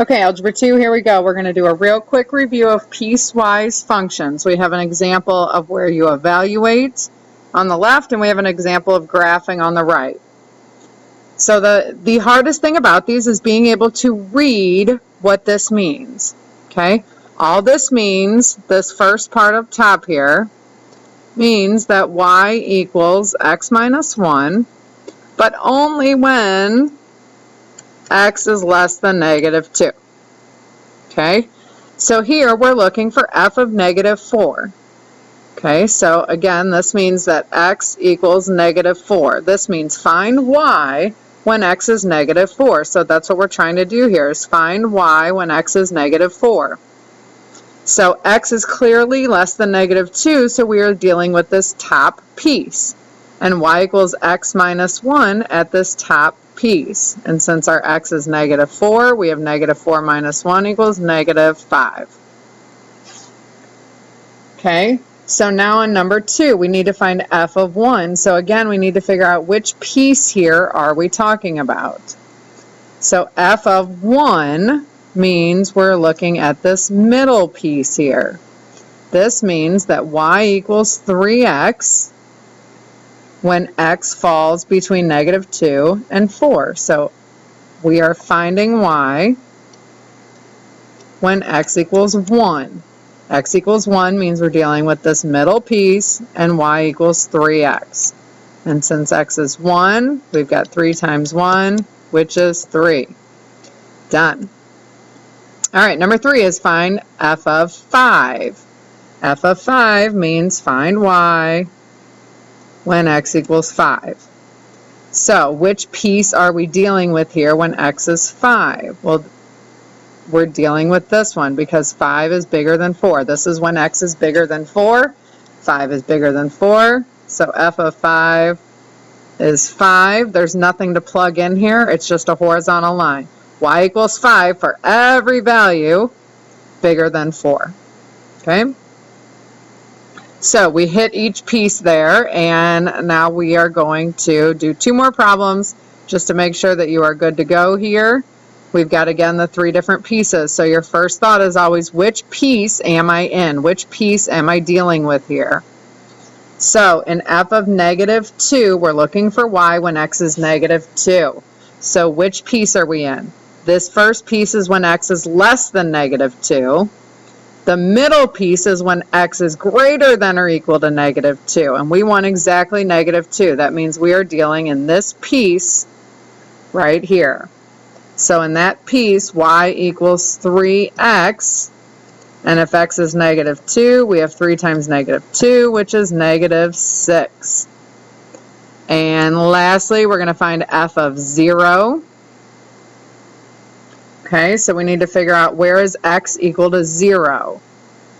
Okay, Algebra 2, here we go. We're going to do a real quick review of piecewise functions. We have an example of where you evaluate on the left, and we have an example of graphing on the right. So the hardest thing about these is being able to read what this means. Okay, all this means, this first part up top here, means that y equals x minus 1, but only when x is less than negative 2. Okay, so here we're looking for f of negative 4. Okay, so again, this means that x equals negative 4. This means find y when x is negative 4. So that's what we're trying to do here, is find y when x is negative 4. So x is clearly less than negative 2, so we are dealing with this top piece. And y equals x minus 1 at this top piece. And since our x is negative 4, we have negative 4 minus 1 equals negative 5. Okay, so now on number 2, we need to find f of 1. So again, we need to figure out which piece here are we talking about. So f of 1 means we're looking at this middle piece here. This means that y equals 3x when x falls between negative 2 and 4. So we are finding y when x equals 1. X equals 1 means we're dealing with this middle piece, and y equals 3x. And since x is 1, we've got 3 times 1, which is 3. Done. All right, number 3 is find f of 5. F of 5 means find y when x equals 5. So which piece are we dealing with here when x is 5? Well, we're dealing with this one because 5 is bigger than 4. This is when x is bigger than 4. 5 is bigger than 4. So f of 5 is 5. There's nothing to plug in here. It's just a horizontal line. Y equals 5 for every value bigger than 4. Okay? So we hit each piece there, and now we are going to do 2 more problems just to make sure that you are good to go here. We've got, again, the 3 different pieces. So your first thought is always, which piece am I in? Which piece am I dealing with here? So in f of negative 2, we're looking for y when x is negative 2. So which piece are we in? This first piece is when x is less than negative 2. The middle piece is when x is greater than or equal to negative 2. And we want exactly negative 2. That means we are dealing in this piece right here. So in that piece, y equals 3x. And if x is negative 2, we have 3 times negative 2, which is negative 6. And lastly, we're going to find f of 0. Okay, so we need to figure out where is x equal to 0.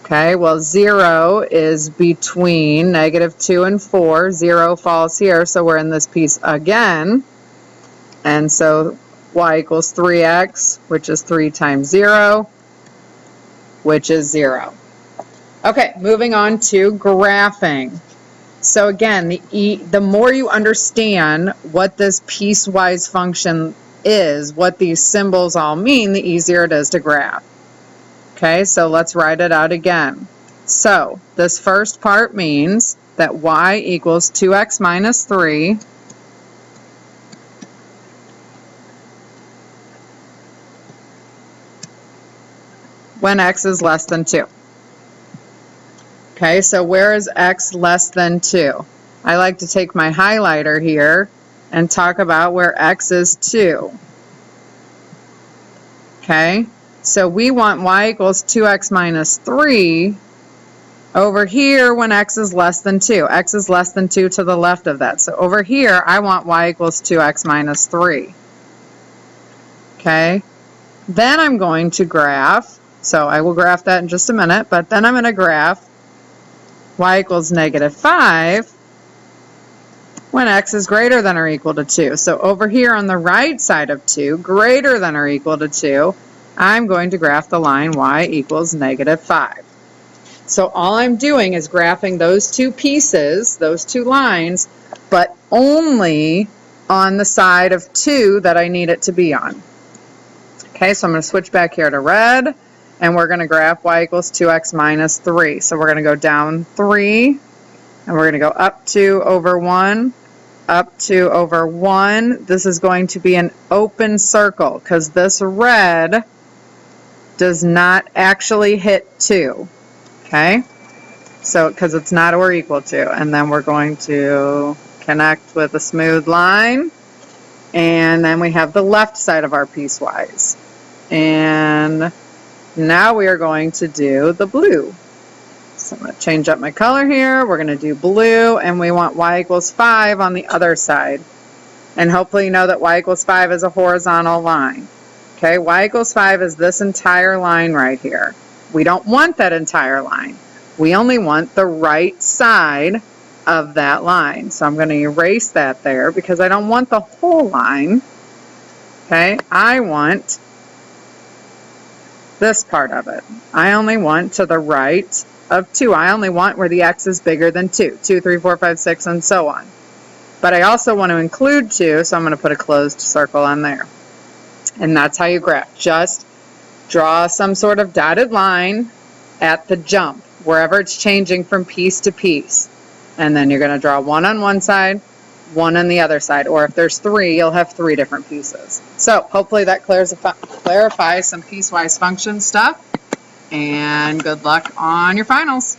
Okay, well 0 is between negative 2 and 4. 0 falls here, so we're in this piece again. And so y equals 3x, which is 3 times 0, which is 0. Okay, moving on to graphing. So again, the more you understand what this piecewise function is, what these symbols all mean, the easier it is to graph. Okay, so let's write it out again. So this first part means that y equals 2x minus 3 when x is less than 2. Okay, so where is x less than 2? I like to take my highlighter here and talk about where x is 2. Okay, so we want y equals 2x minus 3 over here when x is less than 2. X is less than 2 to the left of that. So over here, I want y equals 2x minus 3. Okay, then I'm going to graph, so I will graph that in just a minute, but then I'm going to graph y equals negative 5 when x is greater than or equal to 2. So over here on the right side of 2, greater than or equal to 2, I'm going to graph the line y equals negative 5. So all I'm doing is graphing those 2 pieces, those 2 lines, but only on the side of 2 that I need it to be on. Okay, so I'm going to switch back here to red, and we're going to graph y equals 2x minus 3. So we're going to go down 3, and we're going to go up 2 over 1, up 2 over 1. This is going to be an open circle because this red does not actually hit 2. Okay, so because it's not or equal to. And then we're going to connect with a smooth line. And then we have the left side of our piecewise. And now we are going to do the blue. So I'm going to change up my color here. We're going to do blue, and we want y equals 5 on the other side. And hopefully you know that y equals 5 is a horizontal line. Okay, y equals 5 is this entire line right here. We don't want that entire line. We only want the right side of that line. So I'm going to erase that there because I don't want the whole line. Okay, I want this part of it. I only want to the right of 2. I only want where the x is bigger than 2. 2, 3, 4, 5, 6, and so on. But I also want to include 2, so I'm going to put a closed circle on there. And that's how you graph. Just draw some sort of dotted line at the jump, wherever it's changing from piece to piece. And then you're going to draw one on one side, one on the other side. Or if there's 3, you'll have 3 different pieces. So hopefully that clarifies some piecewise function stuff. And good luck on your finals.